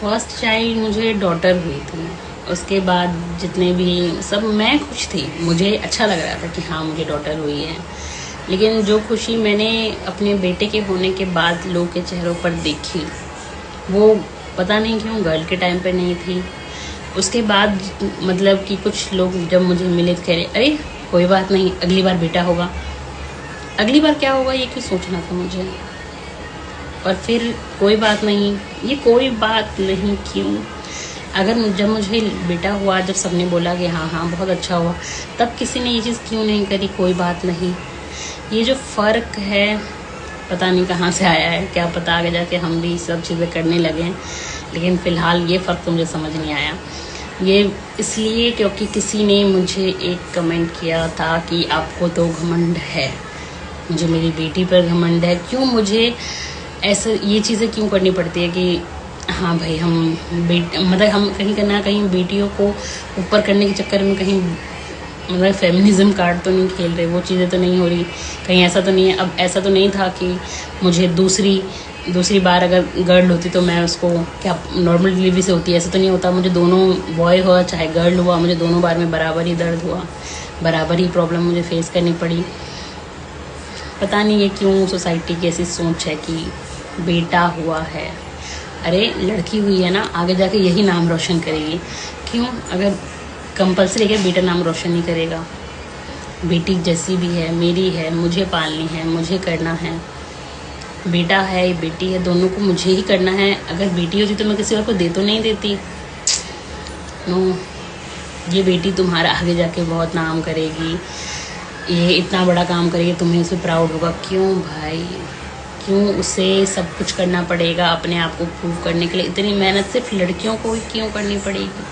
First child मुझे daughter हुई थी। उसके बाद जितने भी सब मैं खुश थी, मुझे अच्छा लग रहा था कि हाँ मुझे डॉटर हुई है। लेकिन जो खुशी मैंने अपने बेटे के होने के बाद लोगों के चेहरों पर देखी, वो पता नहीं क्यों गर्ल के टाइम पे नहीं थी। उसके बाद मतलब कि कुछ लोग जब मुझे मिले तो कह रहे अरे कोई बात नहीं, अगली बार बेटा होगा। अगली बार क्या होगा ये क्यों सोचना था मुझे। और फिर कोई बात नहीं, ये कोई बात नहीं क्यों, अगर जब मुझे बेटा हुआ, जब सबने बोला कि हाँ हाँ बहुत अच्छा हुआ, तब किसी ने ये चीज़ क्यों नहीं करी कोई बात नहीं। ये जो फ़र्क है पता नहीं कहाँ से आया है, क्या पता आगे जाके हम भी सब चीज़ें करने लगे हैं। लेकिन फ़िलहाल ये फ़र्क तो मुझे समझ नहीं आया। ये इसलिए क्योंकि किसी ने मुझे एक कमेंट किया था कि आपको तो घमंड है, मुझे मेरी बेटी पर घमंड है। क्यों मुझे ऐसा ये चीज़ें क्यों करनी पड़ती है कि हाँ भाई हम मतलब हम कहीं ना कहीं बेटियों को ऊपर करने के चक्कर में कहीं मतलब फेमिनिज्म कार्ड तो नहीं खेल रहे, वो चीज़ें तो नहीं हो रही कहीं, ऐसा तो नहीं है। अब ऐसा तो नहीं था कि मुझे दूसरी बार अगर गर्ल होती तो मैं उसको क्या नॉर्मल डिलीवरी से होती है, ऐसा तो नहीं होता। मुझे दोनों बॉय हुआ चाहे गर्ल हुआ, मुझे दोनों बार में बराबर ही दर्द हुआ, बराबर ही प्रॉब्लम मुझे फेस करनी पड़ी। पता नहीं ये क्यों सोसाइटी की ऐसी सोच है कि बेटा हुआ है, अरे लड़की हुई है ना, आगे जाके यही नाम रोशन करेगी। क्यों, अगर कंपलसरी है बेटा नाम रोशन नहीं करेगा? बेटी जैसी भी है, मेरी है, मुझे पालनी है, मुझे करना है। बेटा है बेटी है, दोनों को मुझे ही करना है। अगर बेटी होती तो मैं किसी और को दे तो नहीं देती। नो, ये बेटी तुम्हारा आगे जाके बहुत नाम करेगी, ये इतना बड़ा काम करेगी, तुम्हें उस पर प्राउड होगा। क्यों भाई, क्यों उसे सब कुछ करना पड़ेगा अपने आप को प्रूव करने के लिए? इतनी मेहनत सिर्फ लड़कियों को ही क्यों करनी पड़ेगी?